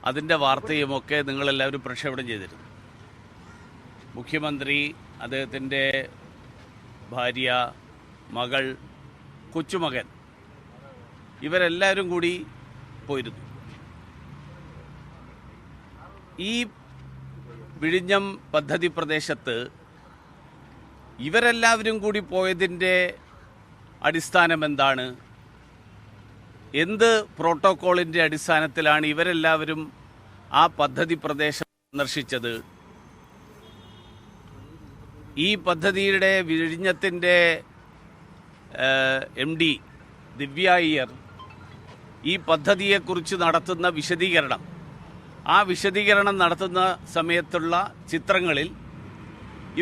അതിൻ്റെ വാർത്തയുമൊക്കെ നിങ്ങളെല്ലാവരും പ്രക്ഷേപണം ചെയ്തിരുന്നു. മുഖ്യമന്ത്രി, അദ്ദേഹത്തിൻ്റെ ഭാര്യ, മകൾ, കൊച്ചുമകൻ ഇവരെല്ലാവരും കൂടി പോയിരുന്നു. ഈ വിഴിഞ്ഞം പദ്ധതി പ്രദേശത്ത് ഇവരെല്ലാവരും കൂടി പോയതിൻ്റെ അടിസ്ഥാനം എന്താണ്? എന്ത് പ്രോട്ടോക്കോളിൻ്റെ അടിസ്ഥാനത്തിലാണ് ഇവരെല്ലാവരും ആ പദ്ധതി പ്രദേശം സന്ദർശിച്ചത്? ഈ പദ്ധതിയുടെ വിഴിഞ്ഞത്തിൻ്റെ MD ദിവ്യ അയ്യർ ഈ പദ്ധതിയെക്കുറിച്ച് നടത്തുന്ന വിശദീകരണം, ആ വിശദീകരണം നടത്തുന്ന സമയത്തുള്ള ചിത്രങ്ങളിൽ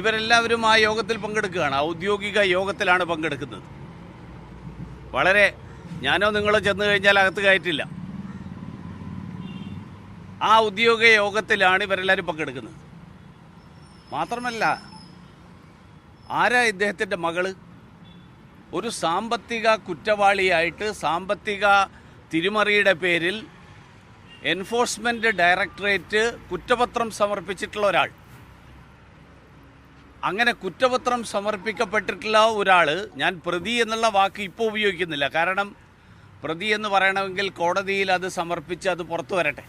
ഇവരെല്ലാവരും ആ യോഗത്തിൽ പങ്കെടുക്കുകയാണ്. ഔദ്യോഗിക യോഗത്തിലാണ് പങ്കെടുക്കുന്നത്. വളരെ ഞാനോ നിങ്ങളോ ചെന്ന് കഴിഞ്ഞാൽ അകത്ത് കയറ്റില്ല. ആ ഔദ്യോഗിക യോഗത്തിലാണ് ഇവരെല്ലാവരും പങ്കെടുക്കുന്നത്. മാത്രമല്ല, ആരാ ഇദ്ദേഹത്തിൻ്റെ മകള്? ഒരു സാമ്പത്തിക കുറ്റവാളിയായിട്ട് സാമ്പത്തിക തിരിമറിയുടെ പേരിൽ എൻഫോഴ്സ്മെൻറ്റ് ഡയറക്ടറേറ്റ് കുറ്റപത്രം സമർപ്പിച്ചിട്ടുള്ള ഒരാൾ. അങ്ങനെ കുറ്റപത്രം സമർപ്പിക്കപ്പെട്ടിട്ടുള്ള ഒരാൾ, ഞാൻ പ്രതി എന്നുള്ള വാക്ക് ഇപ്പോൾ ഉപയോഗിക്കുന്നില്ല, കാരണം പ്രതി എന്ന് പറയണമെങ്കിൽ കോടതിയിൽ അത് സമർപ്പിച്ച് അത് പുറത്തു വരട്ടെ.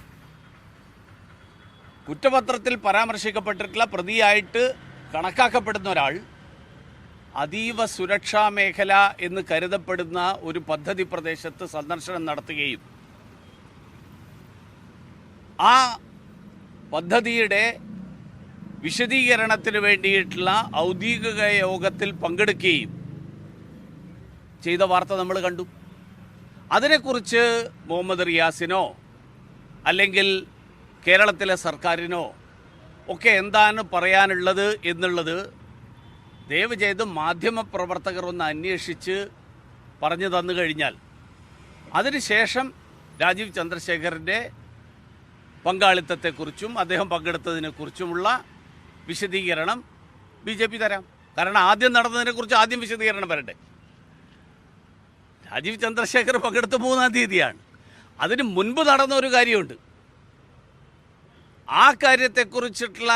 കുറ്റപത്രത്തിൽ പരാമർശിക്കപ്പെട്ടിട്ടുള്ള പ്രതിയായിട്ട് കണക്കാക്കപ്പെടുന്ന ഒരാൾ അതീവ സുരക്ഷാ മേഖല എന്ന് കരുതപ്പെടുന്ന ഒരു പദ്ധതി പ്രദേശത്ത് സന്ദർശനം നടത്തുകയും ആ പദ്ധതിയുടെ വിശദീകരണത്തിന് വേണ്ടിയിട്ടുള്ള ഔദ്യോഗിക യോഗത്തിൽ പങ്കെടുക്കുകയും ചെയ്ത വാർത്ത നമ്മൾ കണ്ടു. അതിനെക്കുറിച്ച് മുഹമ്മദ് റിയാസിനോ അല്ലെങ്കിൽ കേരളത്തിലെ സർക്കാരിനോ ഒക്കെ എന്താണ് പറയാനുള്ളത് എന്നുള്ളത് ദയവ് ചെയ്ത് മാധ്യമപ്രവർത്തകർ ഒന്ന് അന്വേഷിച്ച് പറഞ്ഞു തന്നു കഴിഞ്ഞാൽ അതിനുശേഷം രാജീവ് ചന്ദ്രശേഖറിൻ്റെ പങ്കാളിത്തത്തെക്കുറിച്ചും അദ്ദേഹം പങ്കെടുത്തതിനെക്കുറിച്ചുമുള്ള വിശദീകരണം BJP തരാം. കാരണം ആദ്യം നടന്നതിനെക്കുറിച്ച് ആദ്യം വിശദീകരണം വരട്ടെ. രാജീവ് ചന്ദ്രശേഖർ പങ്കെടുത്ത 3-ാം തീയതിയാണ്. അതിന് മുൻപ് നടന്ന ഒരു കാര്യമുണ്ട്. ആ കാര്യത്തെക്കുറിച്ചിട്ടുള്ള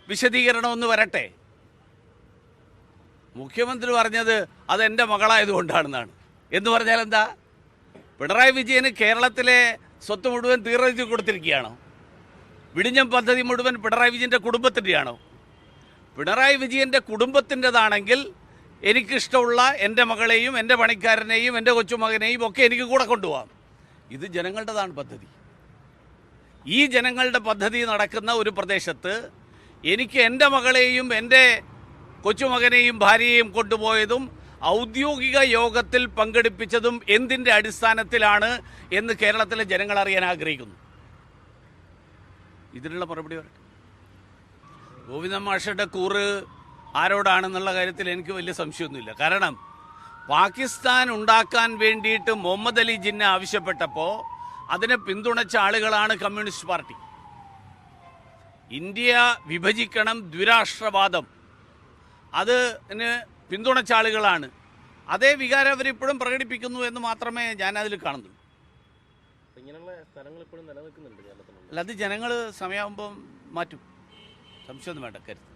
വിശദീകരണം ഒന്ന് വരട്ടെ. മുഖ്യമന്ത്രി പറഞ്ഞത് അതെൻ്റെ മകളായതുകൊണ്ടാണെന്നാണ്. എന്ന് പറഞ്ഞാൽ എന്താ? പിണറായി വിജയന് കേരളത്തിലെ സ്വത്ത് മുഴുവൻ തീർച്ചയായും കൊടുത്തിരിക്കുകയാണോ? വിഴിഞ്ഞം പദ്ധതി മുഴുവൻ പിണറായി വിജയൻ്റെ കുടുംബത്തിൻ്റെയാണോ? പിണറായി വിജയൻ്റെ കുടുംബത്തിൻ്റെതാണെങ്കിൽ എനിക്കിഷ്ടമുള്ള എൻ്റെ മകളെയും എൻ്റെ പണിക്കാരനെയും എൻ്റെ കൊച്ചുമകനെയും ഒക്കെ എനിക്ക് കൂടെ കൊണ്ടുപോകാം. ഇത് ജനങ്ങളുടേതാണ് പദ്ധതി. ഈ ജനങ്ങളുടെ പദ്ധതി നടക്കുന്ന ഒരു പ്രദേശത്ത് എനിക്ക് എൻ്റെ മകളെയും എൻ്റെ കൊച്ചുമകനെയും ഭാര്യയെയും കൊണ്ടുപോയതും ഔദ്യോഗിക യോഗത്തിൽ പങ്കെടുപ്പിച്ചതും എന്തിൻ്റെ അടിസ്ഥാനത്തിലാണ് എന്ന് കേരളത്തിലെ ജനങ്ങൾ അറിയാൻ ആഗ്രഹിക്കുന്നു. ഇതിനുള്ള മറുപടി വരട്ടെ. ഗോവിന്ദൻ മാഷയുടെ കൂറ് ആരോടാണെന്നുള്ള കാര്യത്തിൽ എനിക്ക് വലിയ സംശയമൊന്നുമില്ല. കാരണം പാകിസ്ഥാൻ ഉണ്ടാക്കാൻ വേണ്ടിയിട്ട് മുഹമ്മദ് അലി ജിന്ന ആവശ്യപ്പെട്ടപ്പോൾ അതിനെ പിന്തുണച്ച ആളുകളാണ് കമ്മ്യൂണിസ്റ്റ് പാർട്ടി. ഇന്ത്യ വിഭജിക്കണം, ദ്വിരാഷ്ട്രവാദം, അതിന് പിന്തുണച്ച ആളുകളാണ്. അതേ വികാരം അവരിപ്പോഴും പ്രകടിപ്പിക്കുന്നു എന്ന് മാത്രമേ ഞാൻ അതിൽ കാണുന്നുള്ളൂ. അല്ല, അത് ജനങ്ങൾ സമയമാകുമ്പം മാറ്റും. സംശയമൊന്നും വേണ്ട കരുത്ത്.